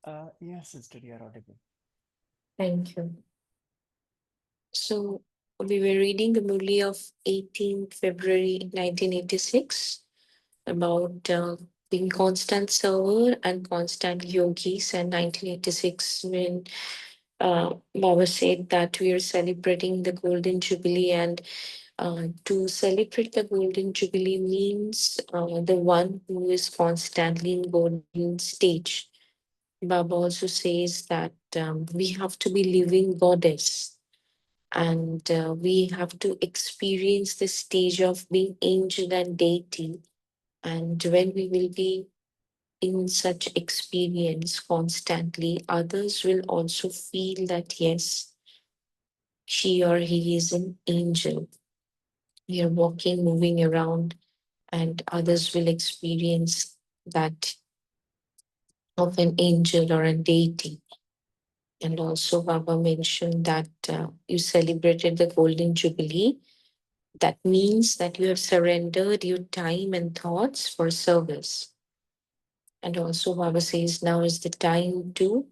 Yes, sister, you are audible. Thank you. So we were reading the Murli of 18th February 1986 about being constant server and constant yogis, and 1986 when Baba said that we are celebrating the Golden Jubilee, and to celebrate the Golden Jubilee means the one who is constantly in golden stage. Baba also says that we have to be living goddess, and we have to experience the stage of being angel and deity. And when we will be in such experience constantly, others will also feel that yes, she or he is an angel. We are walking, moving around, and others will experience that of an angel or a deity. And also, Baba mentioned that you celebrated the Golden Jubilee. That means that you have surrendered your time and thoughts for service. And also, Baba says now is the time to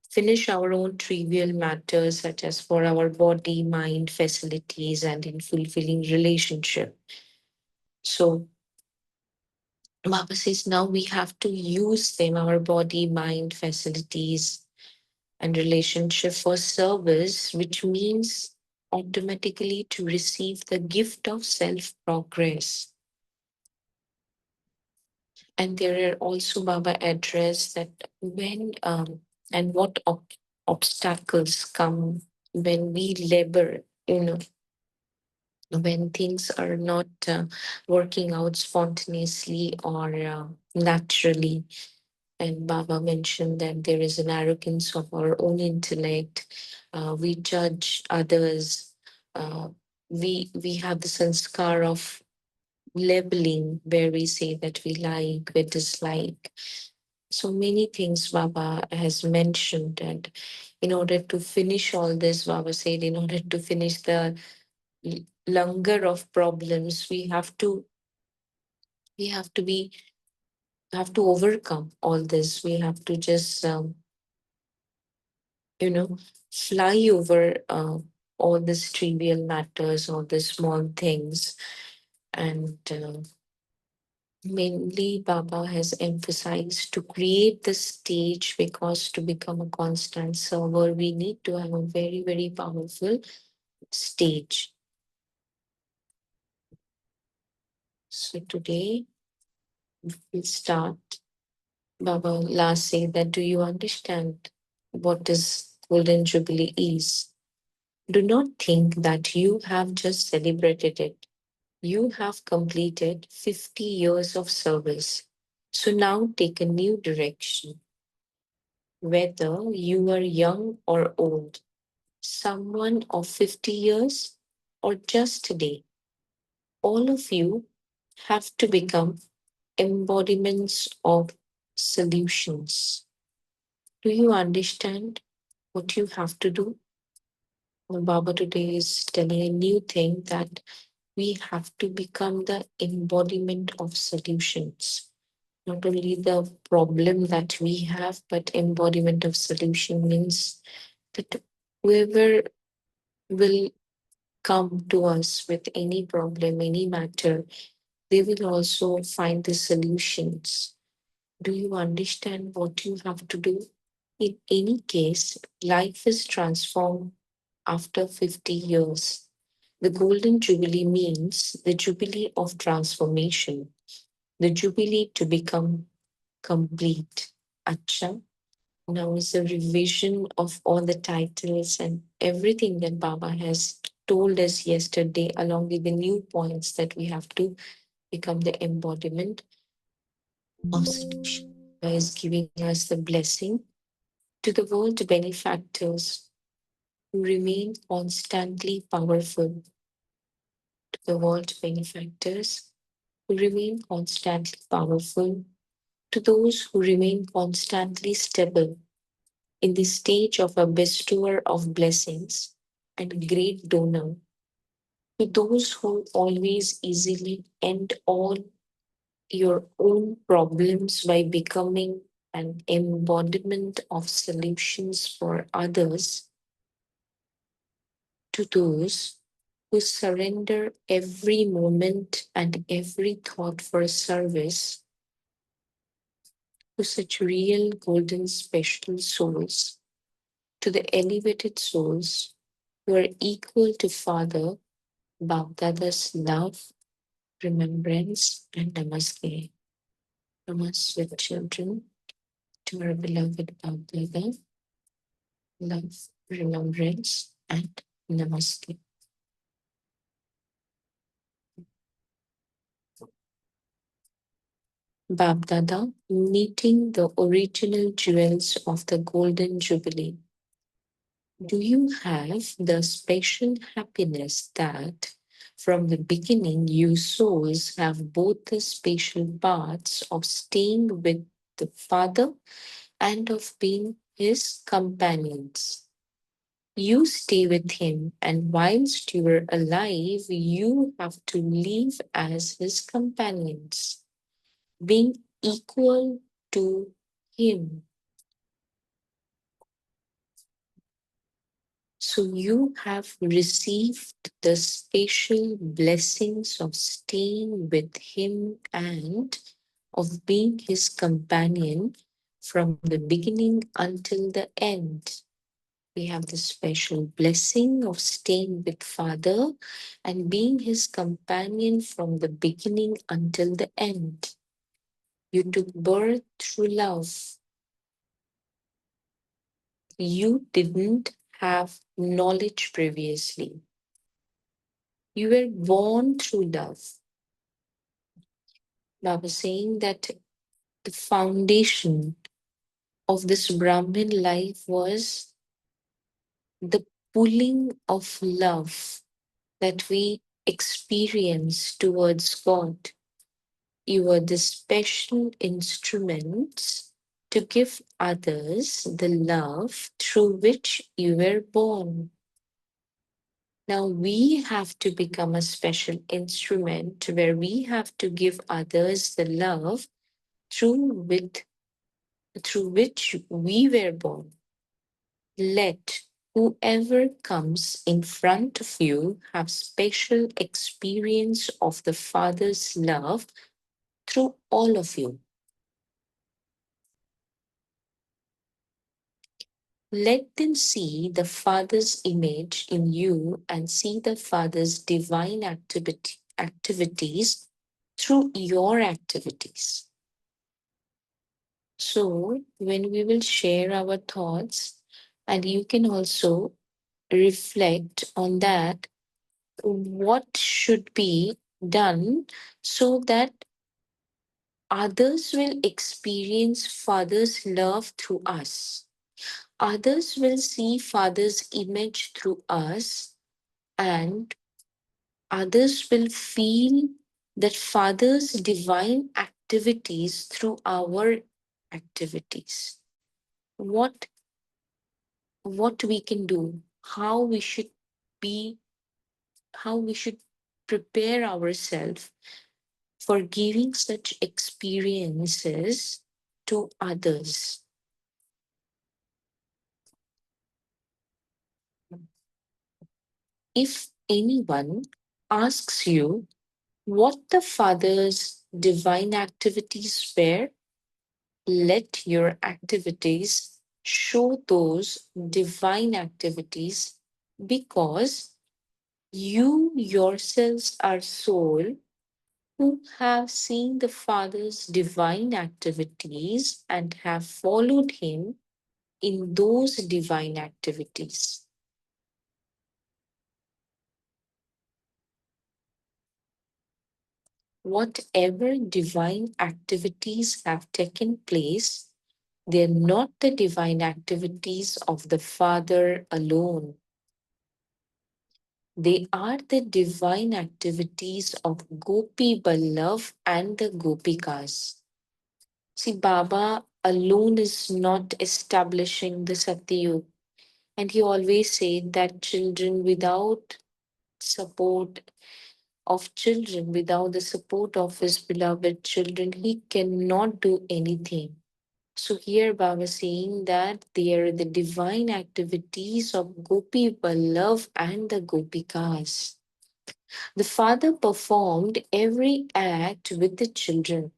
finish our own trivial matters, such as for our body, mind, facilities, and in fulfilling relationship. So, Baba says now we have to use them, our body, mind, facilities, and relationship for service, which means automatically to receive the gift of self progress. And there are also Baba address that when and what obstacles come when we labor, when things are not working out spontaneously or naturally. And Baba mentioned that there is an arrogance of our own intellect. We judge others. Uh, we have the sanskar of labeling, where we say that we like, we dislike. So many things Baba has mentioned. And in order to finish all this, Baba said, in order to finish the langar of problems, we have to be have to overcome all this. We have to just you know fly over all these trivial matters, all the small things. And mainly, Baba has emphasized to create the stage, because to become a constant server, we need to have a very, very powerful stage. So today we'll start. Baba last say that, do you understand what is Golden Jubilee is? Do not think that you have just celebrated it. You have completed 50 years of service. So now take a new direction. Whether you are young or old, someone of 50 years or just today, all of you have to become embodiments of solutions. Do you understand what you have to do? Well, Baba today is telling a new thing, that we have to become the embodiment of solutions. Not only the problem that we have, but embodiment of solution means that whoever will come to us with any problem, any matter, they will also find the solutions. Do you understand what you have to do? In any case, life is transformed after 50 years. The Golden Jubilee means the Jubilee of transformation, the Jubilee to become complete. Acha, now is a revision of all the titles and everything that Baba has told us yesterday, along with the new points that we have to become the embodiment of solution. Baba is giving us the blessing to the world benefactors who remain constantly powerful, to the world benefactors who remain constantly powerful, to those who remain constantly stable in the stage of a bestower of blessings and great donor, to those who always easily end all your own problems by becoming an embodiment of solutions for others, to those who surrender every moment and every thought for service, to such real golden special souls, to the elevated souls who are equal to Father Bapdada's love, remembrance, and namaste. Namaste, children, to our beloved Bapdada, love, remembrance, and namaste. Bapdada, meeting the original jewels of the Golden Jubilee. Do you have the special happiness that from the beginning you souls have both the special paths of staying with the Father and of being his companions? You stay with him, and whilst you are alive, you have to live as his companions, being equal to him. So you have received the special blessings of staying with him and of being his companion from the beginning until the end. We have the special blessing of staying with Father and being his companion from the beginning until the end. You took birth through love. You didn't have knowledge previously. You were born through love. Baba saying that the foundation of this Brahmin life was the pulling of love that we experience towards God. You are the special instruments to give others the love through which you were born. Now we have to become a special instrument where we have to give others the love through which we were born. Let whoever comes in front of you have special experience of the Father's love through all of you. Let them see the Father's image in you and see the Father's divine activities through your activities. So, when we will share our thoughts, and you can also reflect on that, what should be done so that others will experience Father's love through us. Others will see Father's image through us, and others will feel that Father's divine activities through our activities. What we can do, how we should be, how we should prepare ourselves for giving such experiences to others. If anyone asks you what the Father's divine activities were, let your activities show those divine activities, because you yourselves are soul who have seen the Father's divine activities and have followed him in those divine activities. Whatever divine activities have taken place, they're not the divine activities of the Father alone. They are the divine activities of Gopi Ballav and the Gopikas. See, Baba alone is not establishing the Satyug. And he always said that children without support of children, without the support of his beloved children, he cannot do anything. So here Baba saying that they are the divine activities of Gopi Vallabh and the Gopikas. The father performed every act with the children,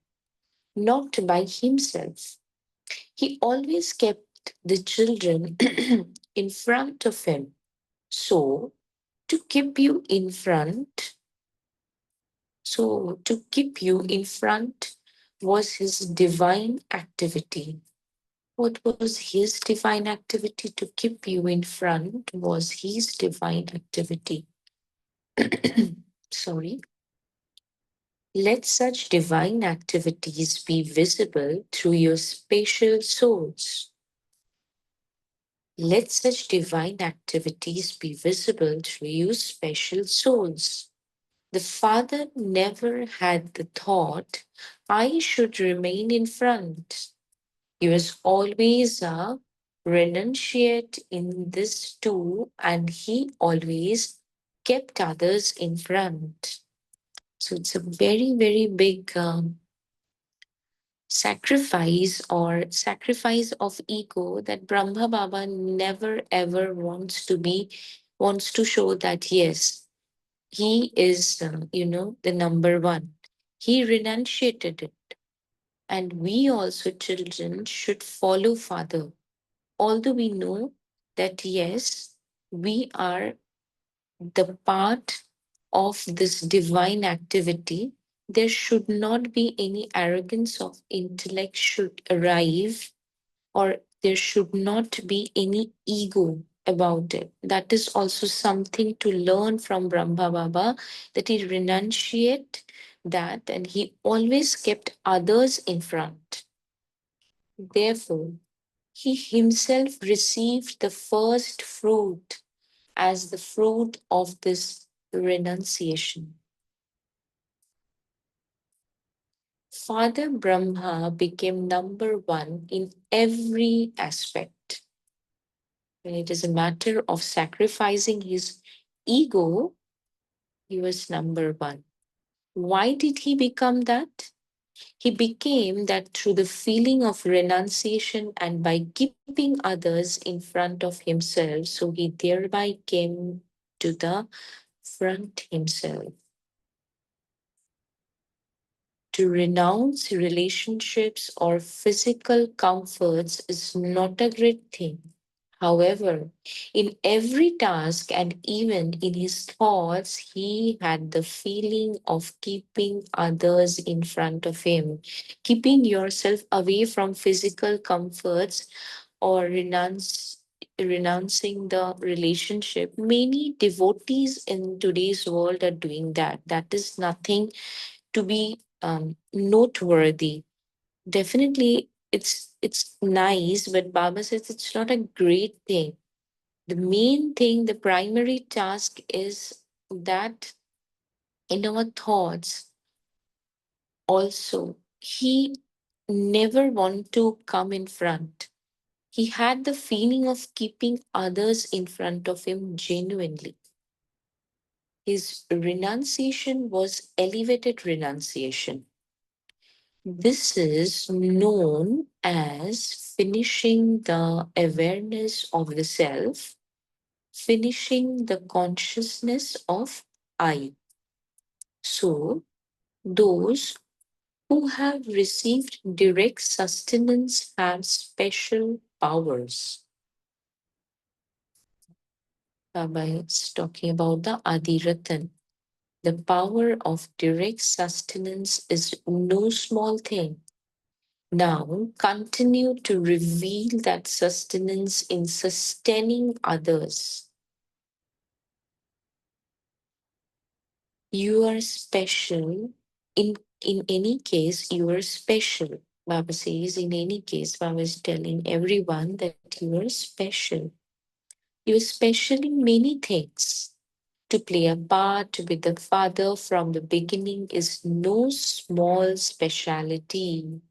not by himself. He always kept the children in front of him. So, to keep you in front, to keep you in front was his divine activity. What was his divine activity? To keep you in front was his divine activity. Sorry. Let such divine activities be visible through your spatial souls. Let such divine activities be visible through your special souls. The father never had the thought, I should remain in front. He was always a renunciate in this too, and he always kept others in front. So it's a very, very big sacrifice of ego that Brahma Baba never ever wants to show that yes, he is the number one. He renunciated it, and we also children should follow father. Although we know that yes, we are the part of this divine activity, there should not be any arrogance of intellect should arrive, or there should not be any ego about it. That is also something to learn from Brahma Baba, that he renunciate that and he always kept others in front. Therefore, he himself received the first fruit as the fruit of this renunciation. Father Brahma became number one in every aspect. When it is a matter of sacrificing his ego, he was number one. Why did he become that? He became that through the feeling of renunciation and by keeping others in front of himself, so he thereby came to the front himself. To renounce relationships or physical comforts is not a great thing. However, in every task and even in his thoughts, he had the feeling of keeping others in front of him. Keeping yourself away from physical comforts or renouncing the relationship. Many devotees in today's world are doing that. That is nothing to be noteworthy. Definitely, it's nice, but Baba says it's not a great thing. The main thing, the primary task is that in our thoughts, also, he never want to come in front. He had the feeling of keeping others in front of him genuinely. His renunciation was elevated renunciation. This is known as finishing the awareness of the self, finishing the consciousness of I. So, those who have received direct sustenance have special powers. Baba is talking about the Adiratan. The power of direct sustenance is no small thing. Now, continue to reveal that sustenance in sustaining others. You are special. In any case, you are special. Baba says, in any case, Baba is telling everyone that you are special. You are special in many things. To play a part with the Father from the beginning is no small speciality.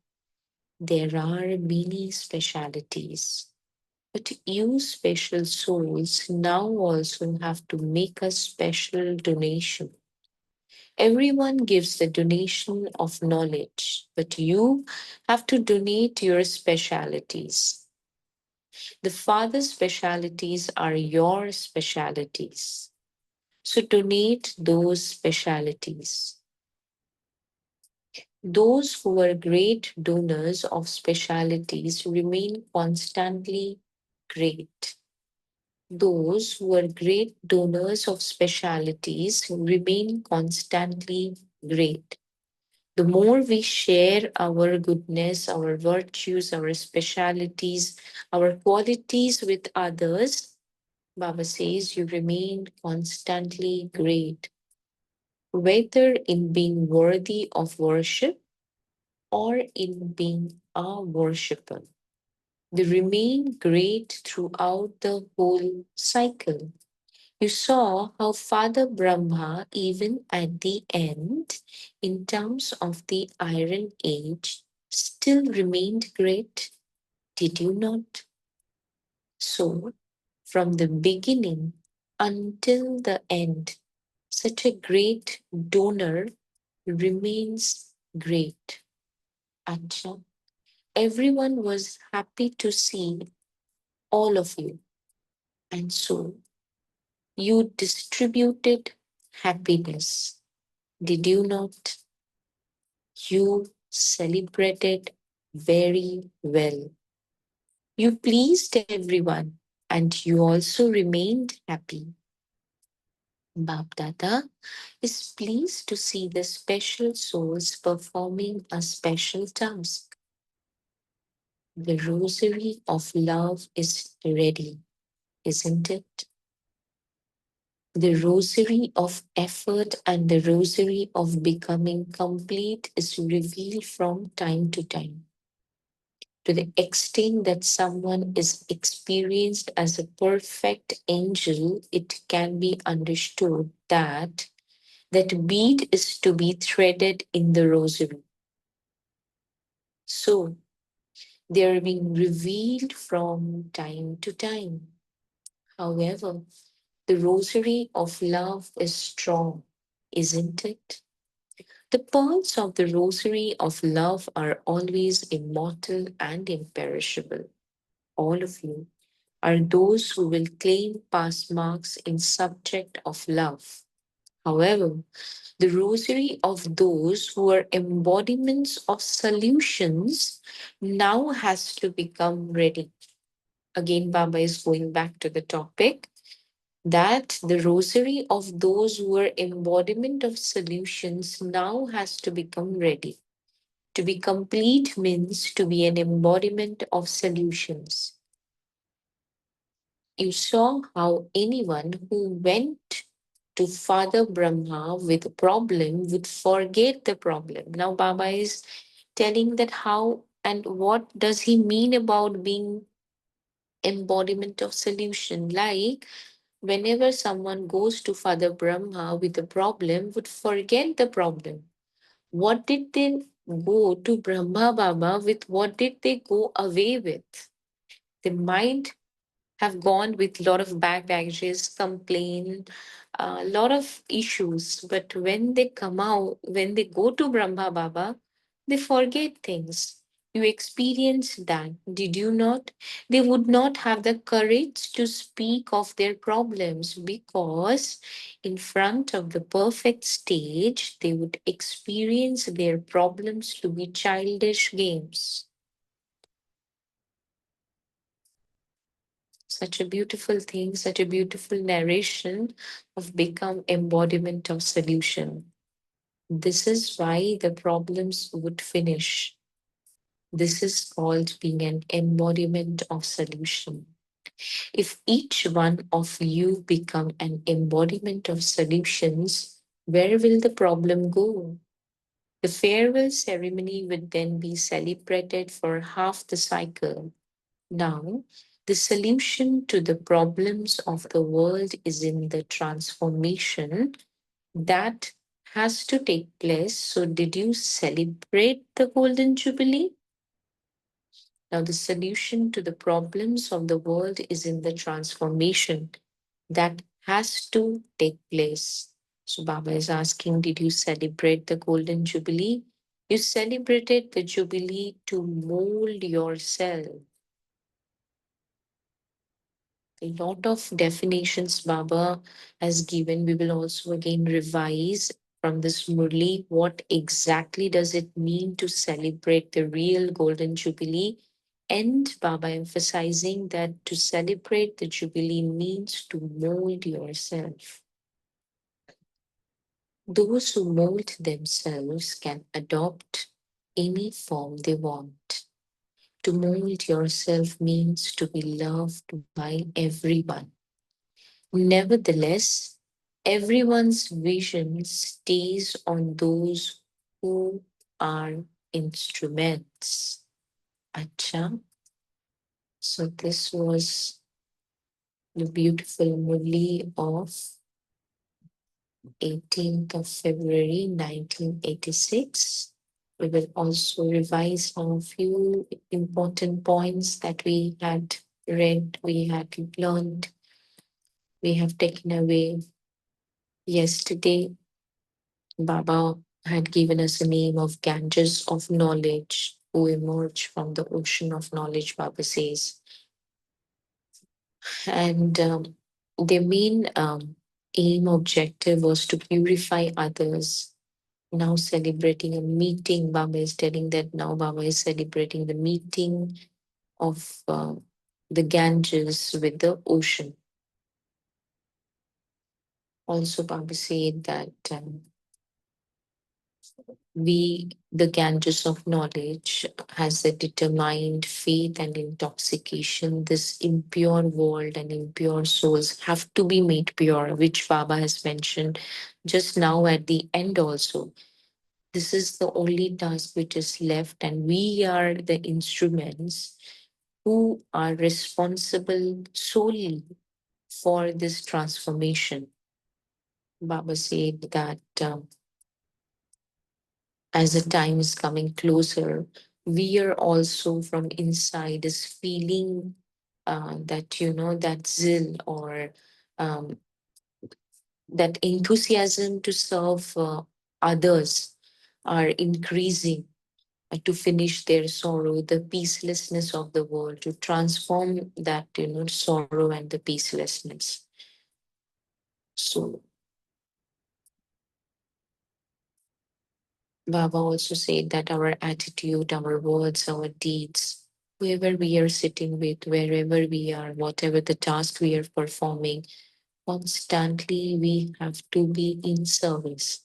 There are many specialities. But you special souls now also have to make a special donation. Everyone gives the donation of knowledge, but you have to donate your specialities. The Father's specialities are your specialities. So donate those specialities. Those who are great donors of specialities remain constantly great. Those who are great donors of specialities remain constantly great. The more we share our goodness, our virtues, our specialities, our qualities with others, Baba says you remain constantly great, whether in being worthy of worship or in being a worshipper. They remain great throughout the whole cycle. You saw how Father Brahma, even at the end, in terms of the Iron Age, still remained great, did you not? So, from the beginning until the end, such a great donor remains great. Acha, everyone was happy to see all of you, and so you distributed happiness. Did you not? You celebrated very well. You pleased everyone and you also remained happy. Bab Dada is pleased to see the special souls performing a special task. The rosary of love is ready, isn't it? The rosary of effort and the rosary of becoming complete is revealed from time to time. To the extent that someone is experienced as a perfect angel, it can be understood that that bead is to be threaded in the rosary. So they are being revealed from time to time. However, the rosary of love is strong, isn't it? The pearls of the rosary of love are always immortal and imperishable. All of you are those who will claim pass marks in subject of love. However, the rosary of those who are embodiments of solutions now has to become ready. Again, Baba is going back to the topic that the rosary of those who are embodiment of solutions now has to become ready. To be complete means to be an embodiment of solutions. You saw how anyone who went to Father Brahma with a problem would forget the problem. Now, Baba is telling that how and what does he mean about being embodiment of solution. Like whenever someone goes to Father Brahma with a problem, would forget the problem. What did they go to Brahma Baba with? What did they go away with? They might have gone with a lot of baggages, complain, a lot of issues. But when they come out, when they go to Brahma Baba, they forget things. You experienced that, did you not? They would not have the courage to speak of their problems because in front of the perfect stage, they would experience their problems to be childish games. Such a beautiful thing, such a beautiful narration of become embodiment of solution. This is why the problems would finish. This is called being an embodiment of solution. If each one of you become an embodiment of solutions, where will the problem go? The farewell ceremony would then be celebrated for half the cycle. Now, the solution to the problems of the world is in the transformation that has to take place. So, did you celebrate the Golden Jubilee? Now, the solution to the problems of the world is in the transformation that has to take place. So Baba is asking, did you celebrate the Golden Jubilee? You celebrated the Jubilee to mold yourself. A lot of definitions Baba has given. We will also again revise from this Murli. What exactly does it mean to celebrate the real Golden Jubilee? And Baba emphasizing that to celebrate the Jubilee means to mold yourself. Those who mold themselves can adopt any form they want. To mold yourself means to be loved by everyone. Nevertheless, everyone's vision stays on those who are instruments. Acha. So this was the beautiful Murli of 18th of February 1986. We will also revise on a few important points that we had read, we had learned, we have taken away yesterday. Baba had given us a name of Ganges of knowledge, who emerged from the ocean of knowledge, Baba says. And their main aim objective was to purify others. Now celebrating a meeting, Baba is telling that now Baba is celebrating the meeting of the Ganges with the ocean. Also, Baba said that the Ganges of knowledge, has a determined faith and intoxication. This impure world and impure souls have to be made pure, which Baba has mentioned just now at the end also. This is the only task which is left, and we are the instruments who are responsible solely for this transformation. Baba said that as the time is coming closer, we are also from inside is feeling that, that zeal or um, that enthusiasm to serve others are increasing, to finish their sorrow, the peacelessness of the world, to transform that, sorrow and the peacelessness. So Baba also said that our attitude, our words, our deeds, whoever we are sitting with, wherever we are, whatever the task we are performing, constantly we have to be in service.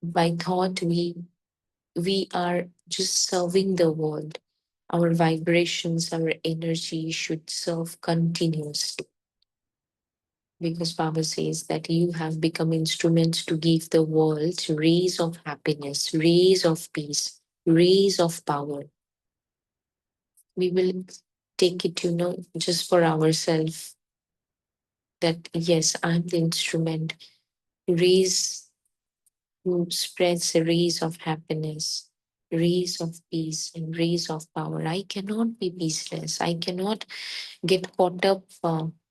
By thought, we are just serving the world. Our vibrations, our energy should serve continuously. Because Baba says that you have become instruments to give the world rays of happiness, rays of peace, rays of power. We will take it, just for ourselves, that yes, I'm the instrument, rays who spreads the rays of happiness, rays of peace, and rays of power. I cannot be peaceless. I cannot get caught up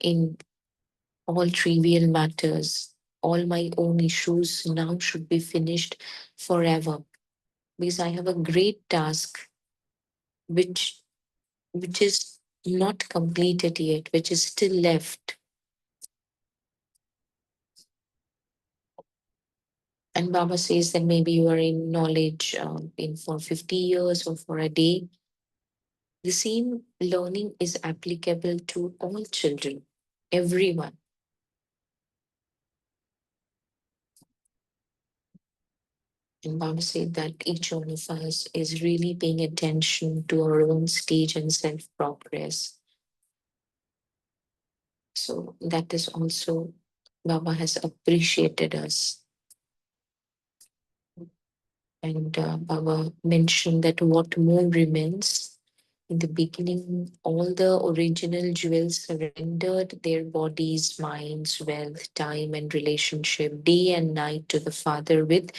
in all trivial matters. All my own issues now should be finished forever, because I have a great task which is not completed yet, which is still left. And Baba says that maybe you are in knowledge in for 50 years or for a day. The same learning is applicable to all children, everyone. And Baba said that each one of us is really paying attention to our own stage and self progress. So that is also, Baba has appreciated us. And Baba mentioned that what more remains. In the beginning, all the original jewels surrendered their bodies, minds, wealth, time, and relationship day and night to the Father with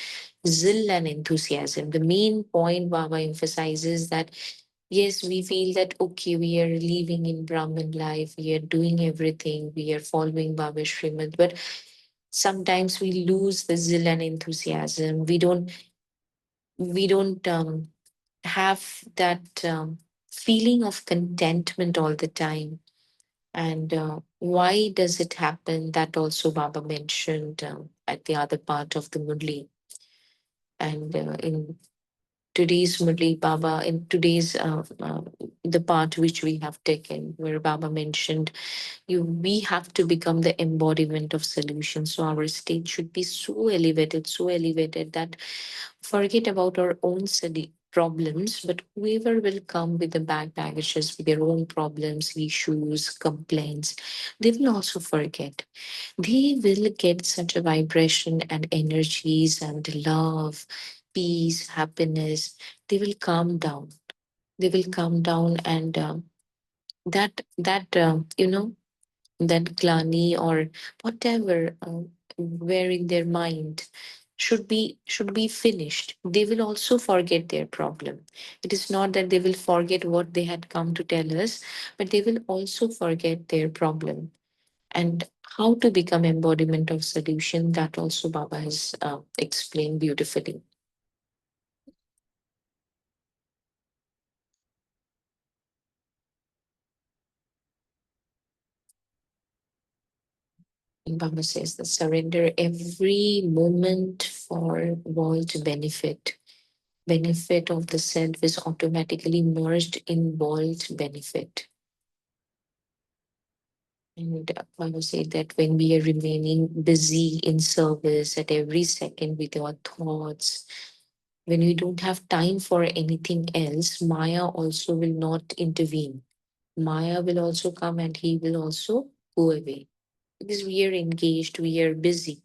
zeal and enthusiasm. The main point Baba emphasizes that yes, we feel that okay, we are living in Brahman life, we are doing everything, we are following Baba Srimad, but Sometimes we lose the zeal and enthusiasm. We don't have that feeling of contentment all the time. And why does it happen? That also Baba mentioned at the other part of the Murli. And in today's Murli, Baba, in today's the part which we have taken, where Baba mentioned we have to become the embodiment of solution. So our state should be so elevated that forget about our own problems, but whoever will come with the baggages with their own problems, issues, complaints, they will also forget. They will get such a vibration and energies and love, peace, happiness. They will calm down. They will calm down, and that glani or whatever were in their mind should be finished. They will also forget their problem. It is not that they will forget what they had come to tell us, but they will also forget their problem. And how to become embodiment of solution, that also Baba has explained beautifully. And Baba says that surrender every moment for world benefit of the self is automatically merged in world benefit. And I would say that when we are remaining busy in service at every second with our thoughts, when we don't have time for anything else, Maya also will not intervene. Maya will also come and he will also go away because we are engaged, we are busy,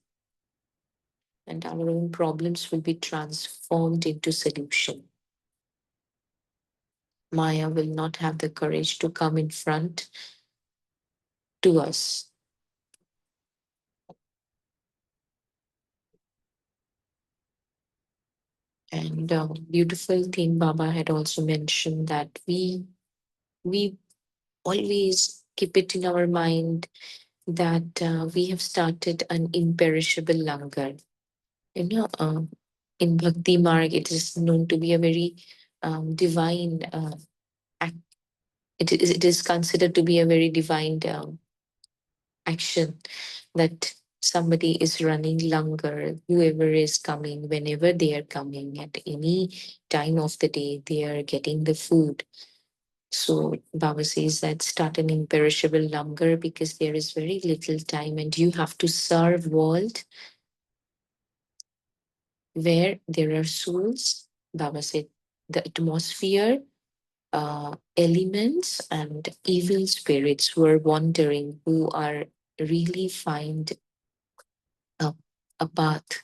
and our own problems will be transformed into solution. Maya will not have the courage to come in front to us. And beautiful thing Baba had also mentioned that we always keep it in our mind that we have started an imperishable langar. In Bhakti Marg, it is known to be a very divine act. It is considered to be a very divine action that somebody is running longer, whoever is coming, whenever they are coming, at any time of the day, they are getting the food. So Baba says that start an imperishable longer because there is very little time and you have to serve world where there are souls. Baba said the atmosphere, elements and evil spirits who are wandering, who are really find a, a path.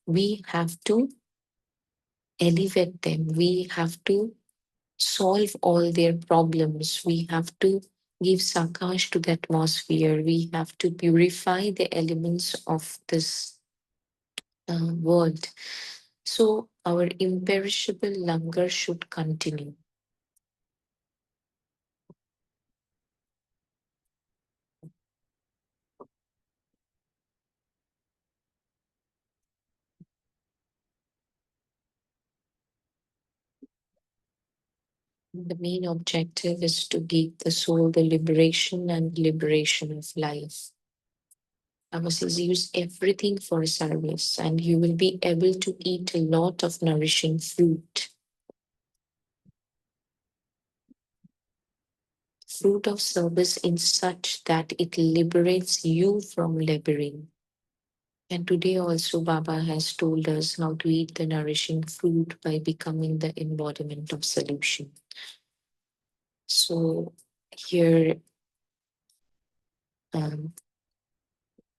We have to elevate them. We have to solve all their problems. We have to give sakash to the atmosphere. We have to purify the elements of this world. So our imperishable langar should continue. The main objective is to give the soul the liberation and liberation of life. Baba says use everything for service and you will be able to eat a lot of nourishing fruit. Fruit of service in such that it liberates you from laboring. And today also Baba has told us how to eat the nourishing fruit by becoming the embodiment of solution. So here um,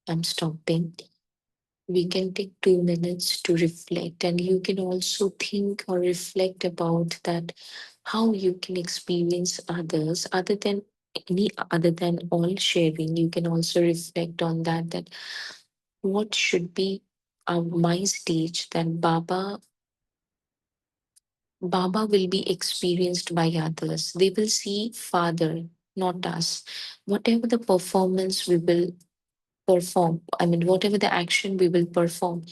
I'm stopping. We can take 2 minutes to reflect, and you can also think or reflect about that how you can experience others other than all sharing. You can also reflect on that what should be my stage that Baba will be experienced by others. They will see Father, not us. Whatever the performance we will perform, I mean, whatever the action we will perform,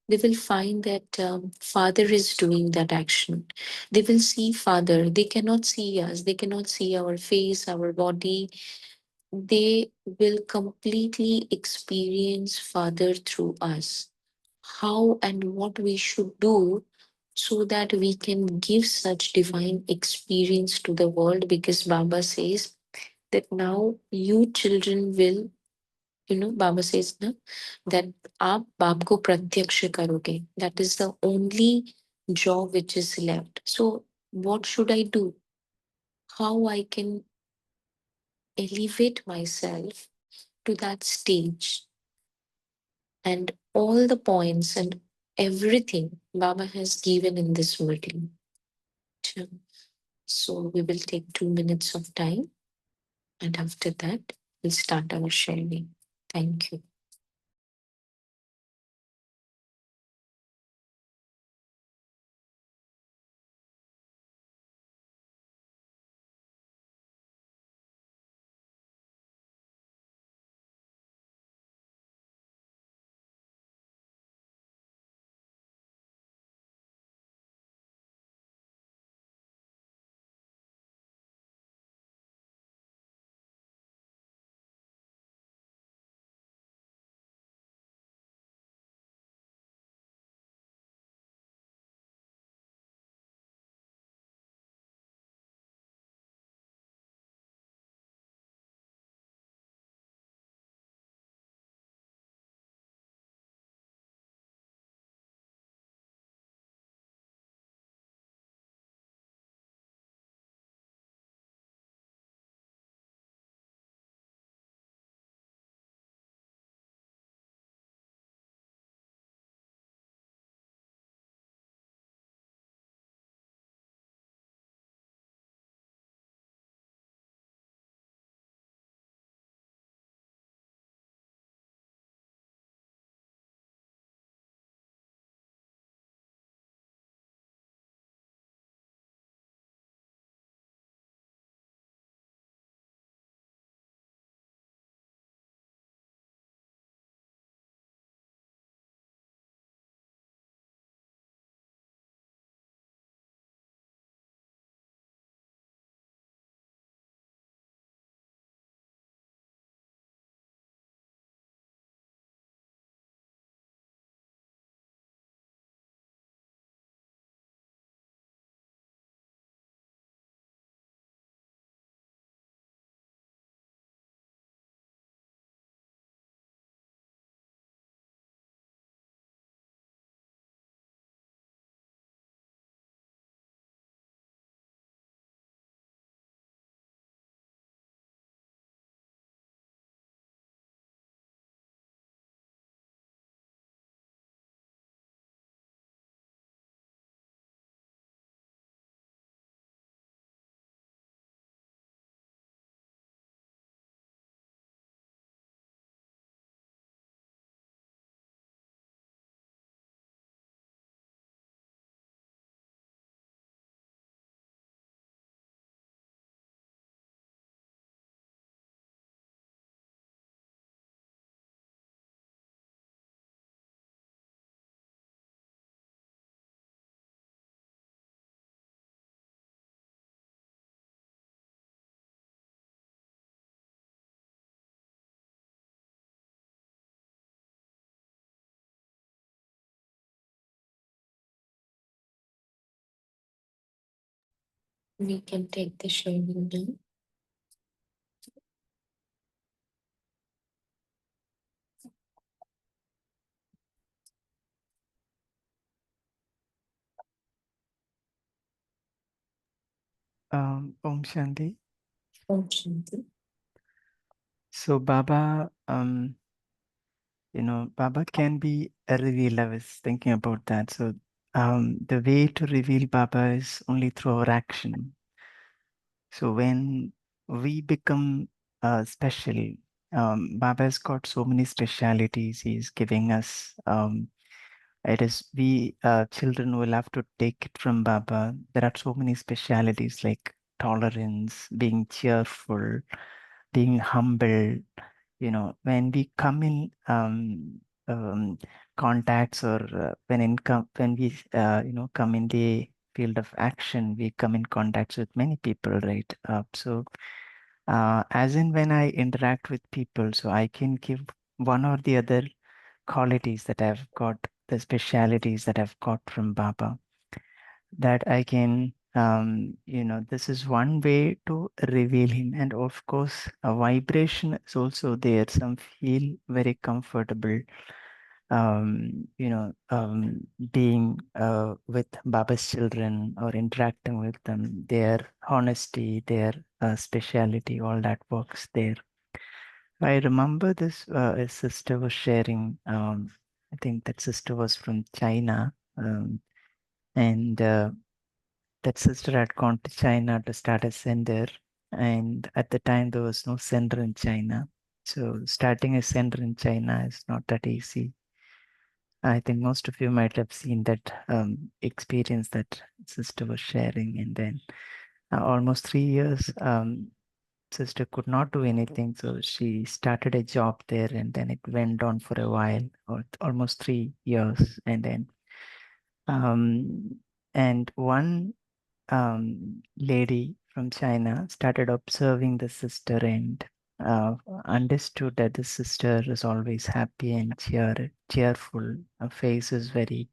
they will find that Father is doing that action. They will see Father. They cannot see us. They cannot see our face, our body. They will completely experience Father through us. How and what we should do so that we can give such divine experience to the world, because Baba says that now you children will, Baba says na, that आप बाप को प्रत्यक्ष करोगे. That is the only job which is left. So what should I do? How I can elevate myself to that stage? And all the points and everything Baba has given in this Murli. So we will take 2 minutes of time, and after that, we'll start our sharing. Thank you. We can take the sharing now. Om Shanti. Om Shanti. So Baba, Baba can be a reveal. I was thinking about that. So the way to reveal Baba is only through our action. So when we become special, Baba has got so many specialities he's giving us. It is we children will have to take it from Baba. There are so many specialities like tolerance, being cheerful, being humble, when we come in um, contacts, or when we come in the field of action, we come in contacts with many people, right? So as in when I interact with people, so I can give one or the other qualities that I've got, the specialities that I've got from Baba, that I can, this is one way to reveal him. And of course, a vibration is also there. Some feel very comfortable, being with Baba's children or interacting with them. Their honesty, their speciality, all that works there. I remember this, a sister was sharing, I think that sister was from China. And that sister had gone to China to start a center. And at the time, there was no center in China. So starting a center in China is not that easy. I think most of you might have seen that experience that sister was sharing. And then almost 3 years, sister could not do anything. So she started a job there, and then it went on for a while, or almost 3 years. Um, and one lady from China started observing the sister, and understood that the sister is always happy and cheerful. Her face is very,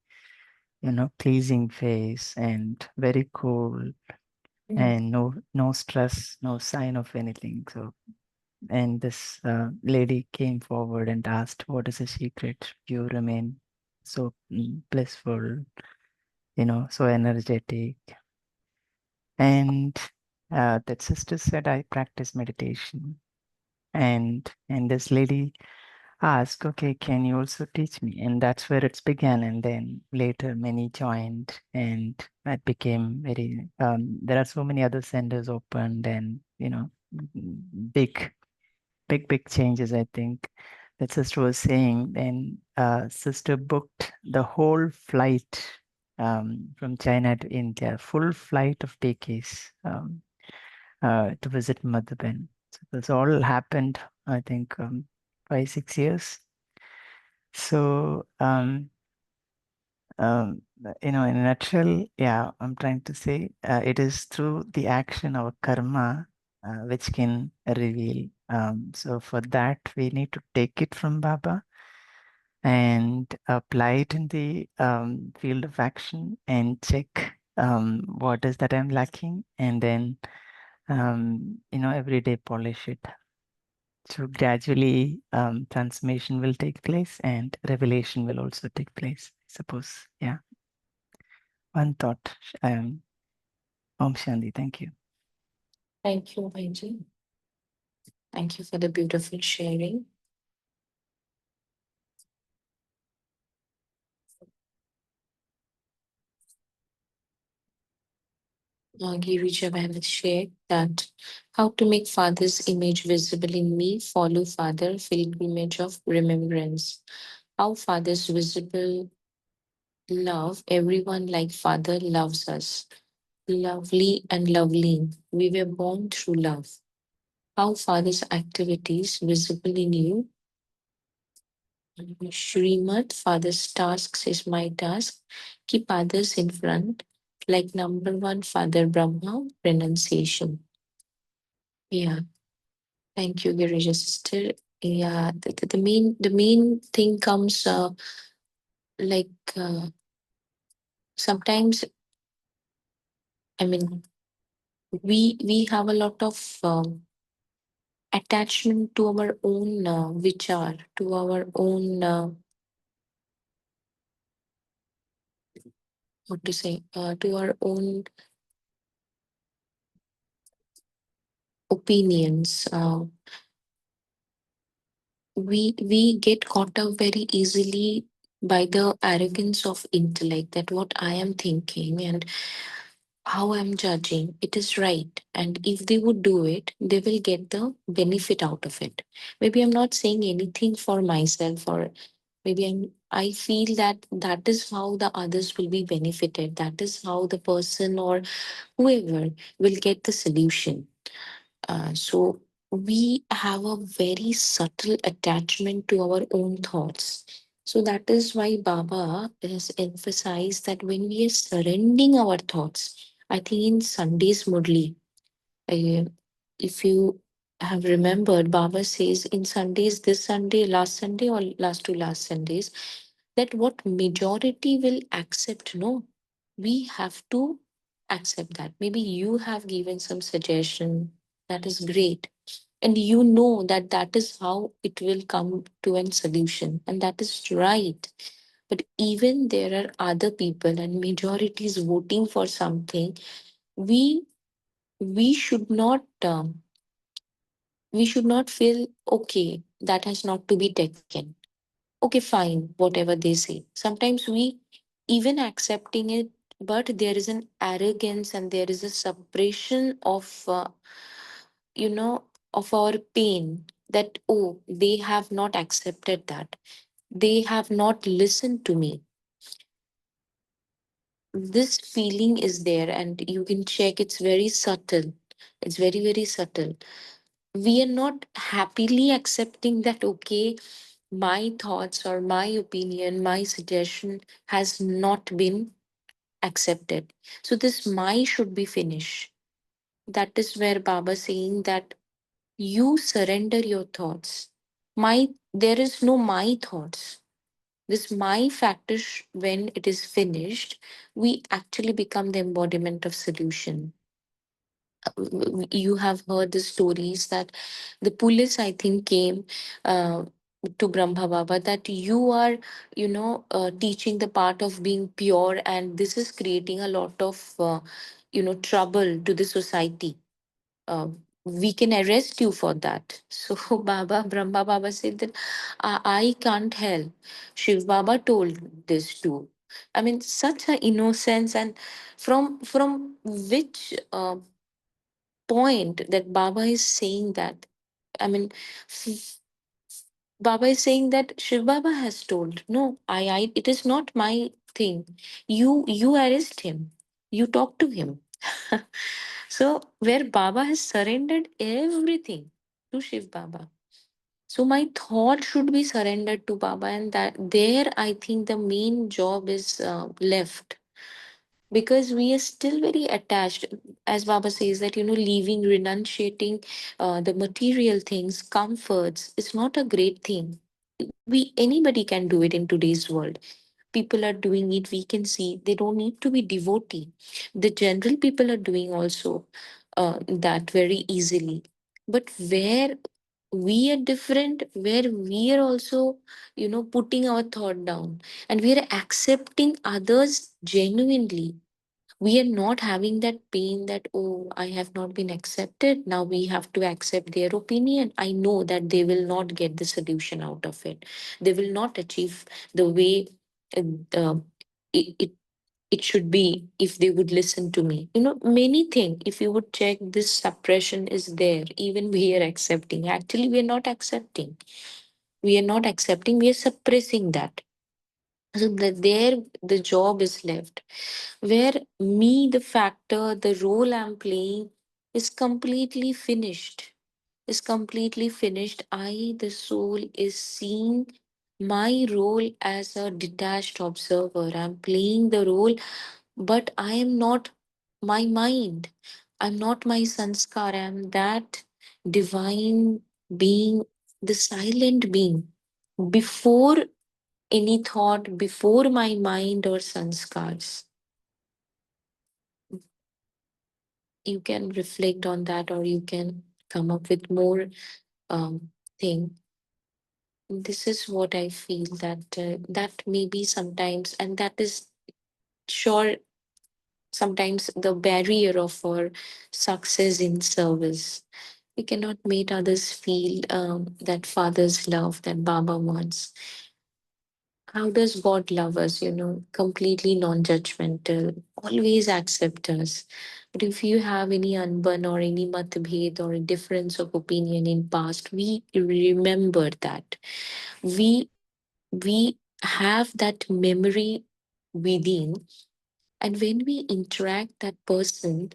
pleasing face and very cool, Mm. and no stress, no sign of anything. So, and this lady came forward and asked, "What is the secret? You remain so blissful, so energetic." And that sister said, "I practice meditation." And this lady asked, "Okay, can you also teach me?" And that's where it's began. And then later many joined, and that became very, there are so many other centers opened, and, big, big changes, I think. That sister was saying, then sister booked the whole flight from China to India, full flight of tickets. To visit Madhuban. So this all happened, I think, 5, 6 years. So, in a nutshell, yeah, I'm trying to say it is through the action of karma which can reveal. So for that, we need to take it from Baba and apply it in the field of action and check what is that I'm lacking, and then every day polish it. So gradually, transformation will take place and revelation will also take place. I suppose, yeah. One thought. Om Shanti. Thank you. Thank you, Benji. Thank you for the beautiful sharing. Giri Jawahar shared that how to make Father's image visible in me, follow Father, pilgrimage of remembrance. How Father's visible love, everyone like Father loves us. Lovely and lovely. We were born through love. How Father's activities visible in you. Shrimad, Father's tasks is my task. Keep others in front. Like number one, Father Brahma, renunciation. Yeah. Thank you, Girija sister. Yeah, the main thing comes like sometimes, I mean, we have a lot of attachment to our own vichar, to our own what to say, to our own opinions. We get caught up very easily by the arrogance of intellect, that what I am thinking and how I'm judging, it is right. And if they would do it, they will get the benefit out of it. Maybe I'm not saying anything for myself, or maybe I feel that that is how the others will be benefited. That is how the person or whoever will get the solution. So we have a very subtle attachment to our own thoughts. So that is why Baba has emphasized that when we are surrendering our thoughts, I think in Sunday's Murli, I, if you have remembered, Baba says in Sundays, this Sunday, last Sunday, or last to last Sundays, that what majority will accept, no, we have to accept that. Maybe you have given some suggestion, that is great, and you know that that is how it will come to a solution, and that is right. But even there are other people and majorities voting for something, we we should not we should not feel okay that has not to be taken. Okay, fine, whatever they say. Sometimes we even accepting it, but there is an arrogance and there is a suppression of of our pain, that oh, they have not accepted that, they have not listened to me. This feeling is there, and you can check, it's very subtle. It's very, very subtle. We are not happily accepting that, okay, my thoughts or my opinion, my suggestion has not been accepted. So this my should be finished. That is where Baba saying that you surrender your thoughts. My There is no my thoughts. This my factor, when it is finished, we actually become the embodiment of solution. You have heard the stories that the police, I think, came uh, to Brahma Baba that you are, teaching the part of being pure, and this is creating a lot of, trouble to the society. Uh, we can arrest you for that. So Brahma Baba said that I can't help. Shiv Baba told this too. I mean, such a innocence, and from which point that Baba is saying that. I mean, f- Baba is saying that Shiv Baba has told, no, it is not my thing. You arrest him. You talk to him. So where Baba has surrendered everything to Shiv Baba. So my thought should be surrendered to Baba, and that there I think the main job is left, because we are still very attached, as Baba says, that leaving, renunciating the material things, comforts, is not a great thing. We Anybody can do it in today's world. People are doing it, we can see, they don't need to be devotee. The general people are doing also that very easily. But where we are different, where we are also putting our thought down, and we are accepting others genuinely, we are not having that pain that, oh, I have not been accepted, now we have to accept their opinion. I know that they will not get the solution out of it, they will not achieve the way uh, uh, it, it it should be if they would listen to me. Many things, if you would check, this suppression is there, even we are accepting, actually we are not accepting, we are suppressing that. So that there the job is left, where me, the factor, the role I'm playing, is completely finished. Is completely finished. I, the soul, is seeing my role as a detached observer. I'm playing the role, but I am not my mind. I'm not my sanskar. I'm that divine being, the silent being. Before any thought, before my mind or sanskars. You can reflect on that, or you can come up with more um, thing. This is what I feel, that that maybe sometimes, and that is sure sometimes the barrier of our success in service. We cannot make others feel that father's love that Baba wants. How does God love us? Completely non judgmental, always accept us. But if you have any unbun or any matbhed or a difference of opinion in past, we remember that. We have that memory within, and when we interact that person,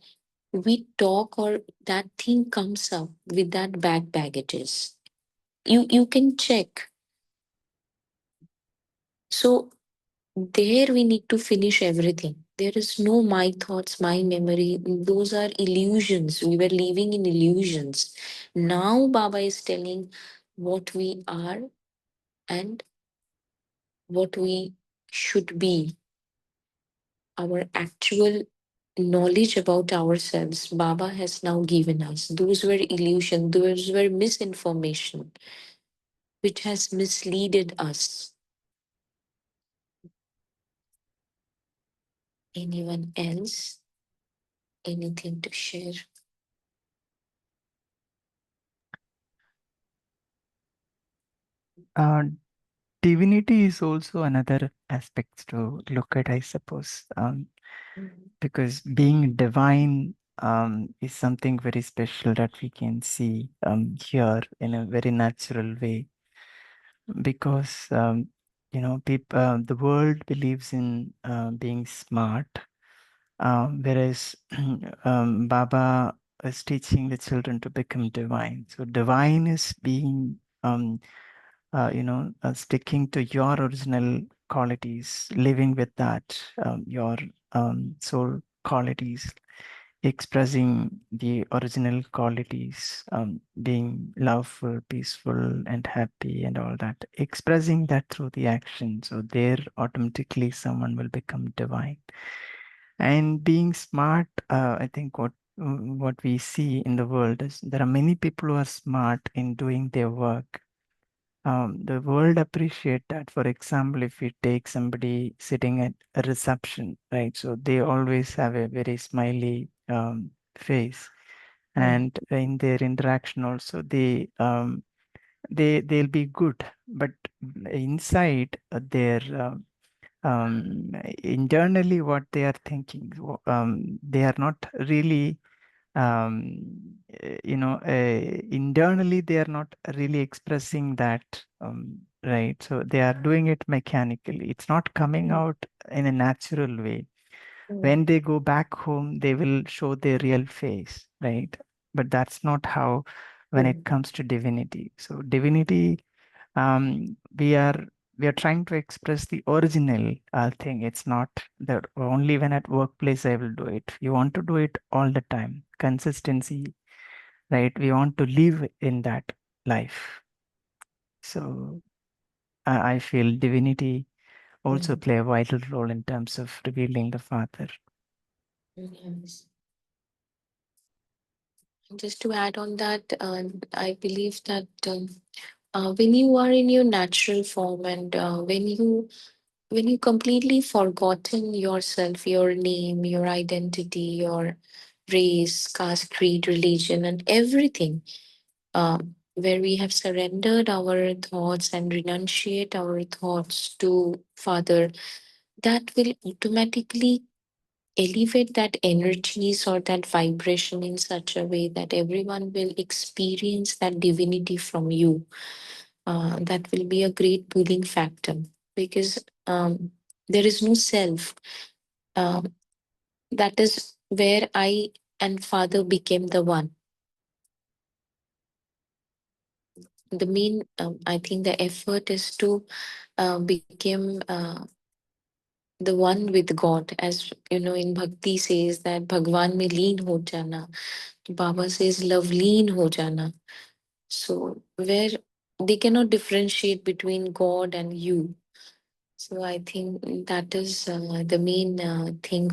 we talk or that thing comes up with that bad baggages. You can check. So there we need to finish everything. There is no my thoughts, my memory. Those are illusions. We were living in illusions. Now Baba is telling what we are and what we should be, our actual knowledge about ourselves. Baba has now given us. Those were illusion, those were misinformation, which has misleaded us. Anyone else? Anything to share? Uh, Divinity is also another aspect to look at, I suppose, Mhm. because being divine is something very special that we can see here in a very natural way. Because the world believes in being smart, whereas Baba is teaching the children to become divine. So divine is being sticking to your original qualities, living with that, your soul qualities, expressing the original qualities, being loveful, peaceful, and happy, and all that, expressing that through the action. So, there automatically someone will become divine. And being smart, I think what we see in the world is there are many people who are smart in doing their work. The world appreciate that. For example, if we take somebody sitting at a reception, right? So they always have a very smiley face, Mm, and in their interaction also, they'll be good, but inside their internally what they are thinking, they are not really internally they are not really expressing that, right? So they are doing it mechanically. It's not coming mm, out in a natural way. mm, When they go back home, they will show their real face, right? But that's not how when it mm, comes to divinity. So divinity, we are trying to express the original thing. It's not that only when at workplace I will do it. You want to do it all the time. Consistency, right? We want to live in that life. So I feel divinity also mm. play a vital role in terms of revealing the Father. Yes. Just to add on that, I believe that when you are in your natural form and when you completely forgotten yourself, your name, your identity, your race, caste, creed, religion, and everything, where we have surrendered our thoughts and renunciate our thoughts to Father, that will automatically elevate that energies or that vibration in such a way that everyone will experience that divinity from you. That will be a great pulling factor because there is no self. Um, that is where I and Father became the one. The main, I think, the effort is to become the one with God. As you know, in Bhakti says that Bhagwan mein leen ho jana. Baba says love leen ho jana. So where they cannot differentiate between God and you. So I think that is the main thing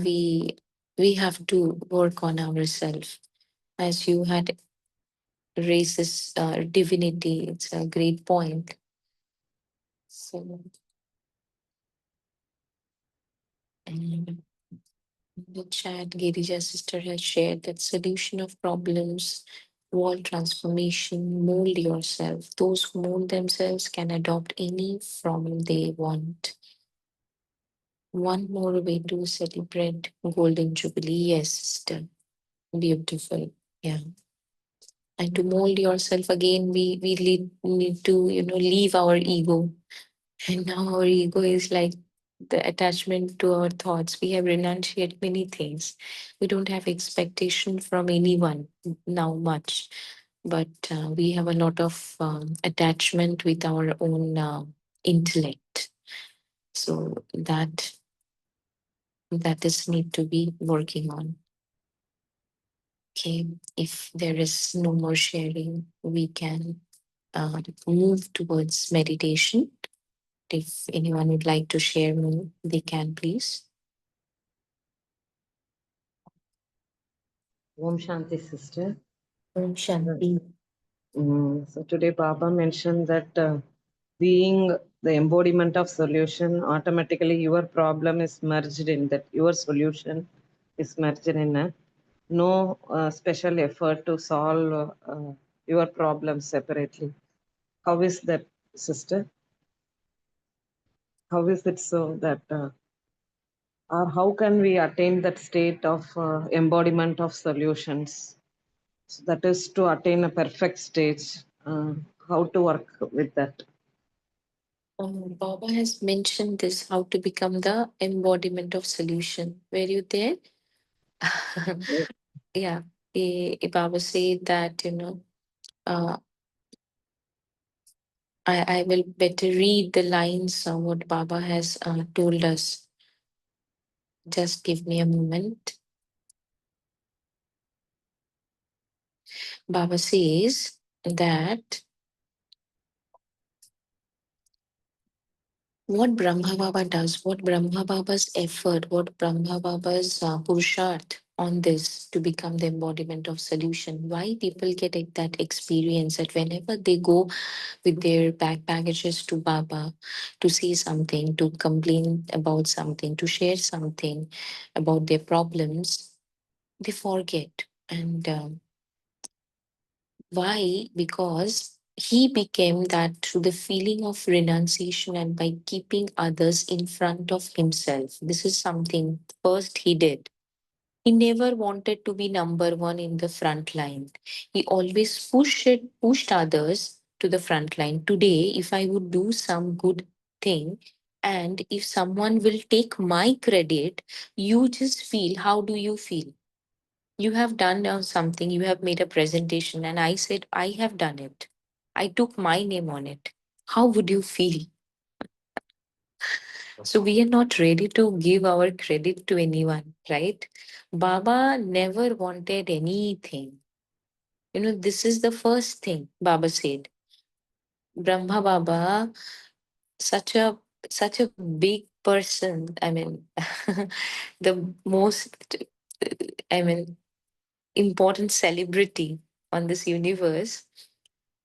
we have to work on ourselves. As you had raised this divinity, it's a great point. So in the chat, Girija sister has shared that solution of problems, world transformation, mold yourself. Those who mold themselves can adopt any form they want. One more way to celebrate Golden Jubilee. Yes, sister. Beautiful. Yeah. And to mold yourself again, need to, leave our ego. And now our ego is like the attachment to our thoughts. We have renunciated many things. We don't have expectation from anyone now much, but we have a lot of attachment with our own intellect. So that is need to be working on. Okay, if there is no more sharing, we can move towards meditation. If anyone would like to share more, they can please. Om Shanti, sister. Om Shanti. So today Baba mentioned that being the embodiment of solution, automatically your problem is merged in that. Your solution is merged in a no special effort to solve your problems separately. How is that, sister? How is it so that, or how can we attain that state of embodiment of solutions? So that is to attain a perfect stage. How to work with that? Baba has mentioned this how to become the embodiment of solution. Were you there? Yeah. Baba said that, uh, I will better read the lines of what Baba has told us. Just give me a moment. Baba says that what Brahma Baba does, what Brahma Baba's effort, what Brahma Baba's Purusharth on this to become the embodiment of solution. Why people get that experience that whenever they go with their packages to Baba to say something, to complain about something, to share something about their problems, they forget. And why? Because he became that through the feeling of renunciation and by keeping others in front of himself. This is something first he did. He never wanted to be number one in the front line. He always pushed others to the front line. Today, if I would do some good thing, and if someone will take my credit, you just feel, how do you feel? You have done something, you have made a presentation, and I said, I have done it. I took my name on it. How would you feel? So we are not ready to give our credit to anyone, right? Baba never wanted anything. This is the first thing Baba said. Brahma Baba, such a such a big person. I mean, the most, I mean, important celebrity on this universe.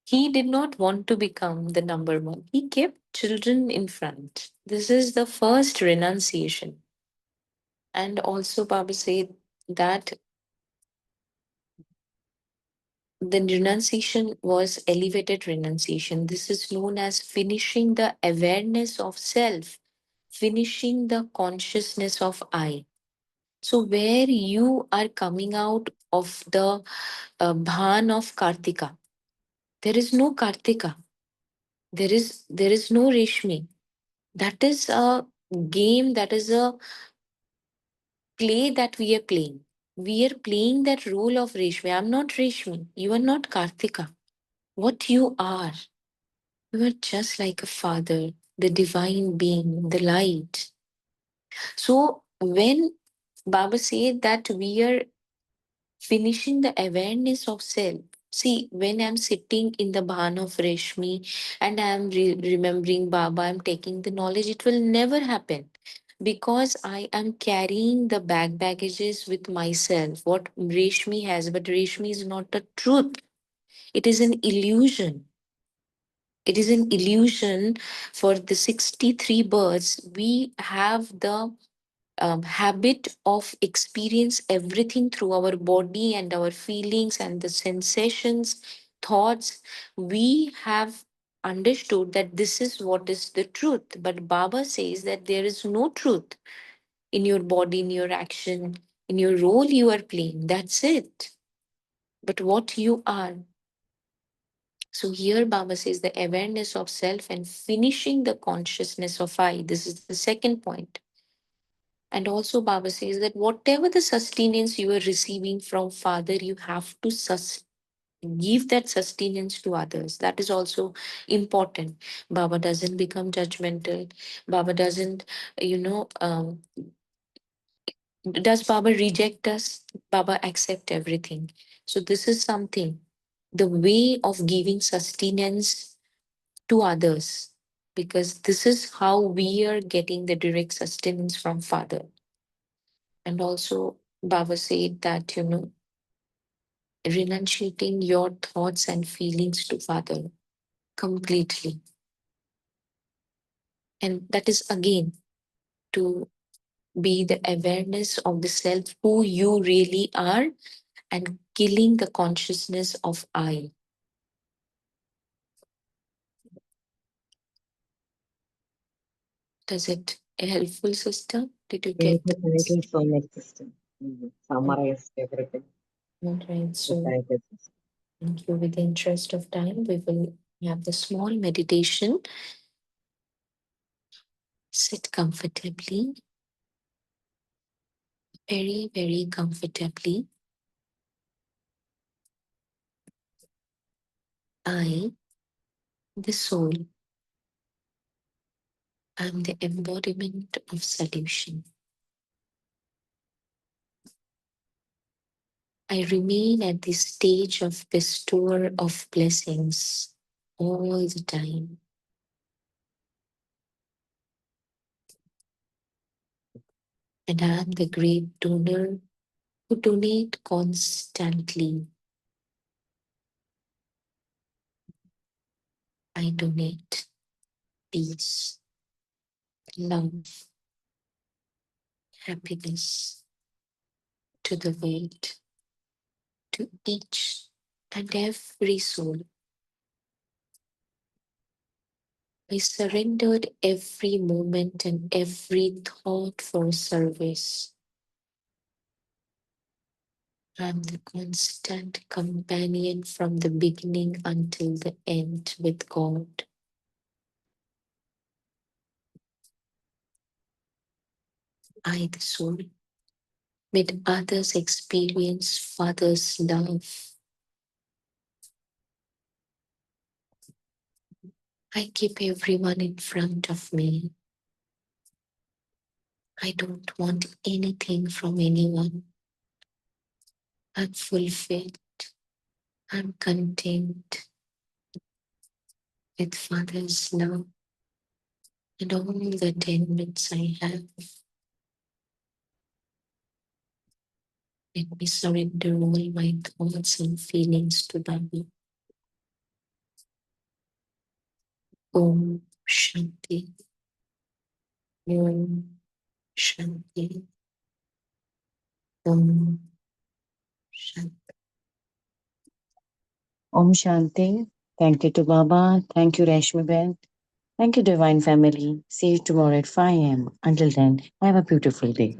He did not want to become the number one. He kept children in front. This is the first renunciation. And also, Baba said that the renunciation was elevated renunciation. This is known as finishing the awareness of self, finishing the consciousness of I. So, where you are coming out of the bhan of Kartika, there is no Kartika. There is no Reshmi. That is a game, that is a play that we are playing. We are playing that role of Reshmi. I'm not Reshmi. You are not Kartika. What you are just like a father, the divine being, the light. So when Baba said that we are finishing the awareness of self. See, when I'm sitting in the bhan of Reshmi and I'm remembering Baba, I'm taking the knowledge, it will never happen because I am carrying the baggages with myself. What Reshmi has, but Reshmi is not the truth. It is an illusion. It is an illusion for the 63 births. We have the habit of experience everything through our body and our feelings and the sensations, thoughts. We have understood that this is what is the truth. But Baba says that there is no truth in your body, in your action, in your role you are playing. That's it. But what you are, So here Baba says the awareness of self and finishing the consciousness of I. This is the second point. And also Baba says that whatever the sustenance you are receiving from Father, you have to give that sustenance to others. That is also important. Baba doesn't become judgmental. Baba doesn't, does Baba reject us? Baba accept everything. So this is something, the way of giving sustenance to others, because this is how we are getting the direct sustenance from Father. And also Baba said that, renunciating your thoughts and feelings to Father completely. And that is again to be the awareness of the self, who you really are, and killing the consciousness of I. Does it helpful, sister? Did you Thank get you, thank this? you so much, sister. Summarized everything. All right. So So thank you, sister. thank you. With the interest of time, we will have the small meditation. Sit comfortably, very, very comfortably. I, the soul, am the embodiment of solution. I remain at this stage of bestower of blessings all the time. And I am the great donor who donate constantly. I donate peace, love, happiness to the world, to each and every soul. I surrendered every moment and every thought for service. I am the constant companion from the beginning until the end with God. I, the soul, made others experience Father's love. I keep everyone in front of me. I don't want anything from anyone. I'm fulfilled. I'm content with Father's love and all the attainments I have. Let me surrender all my thoughts and feelings to Baba. Om Shanti. Om Shanti. Om Shanti. Om Shanti. Thank you to Baba. Thank you, Rashmi Ben. Thank you, Divine Family. See you tomorrow at 5 a.m. Until then, have a beautiful day.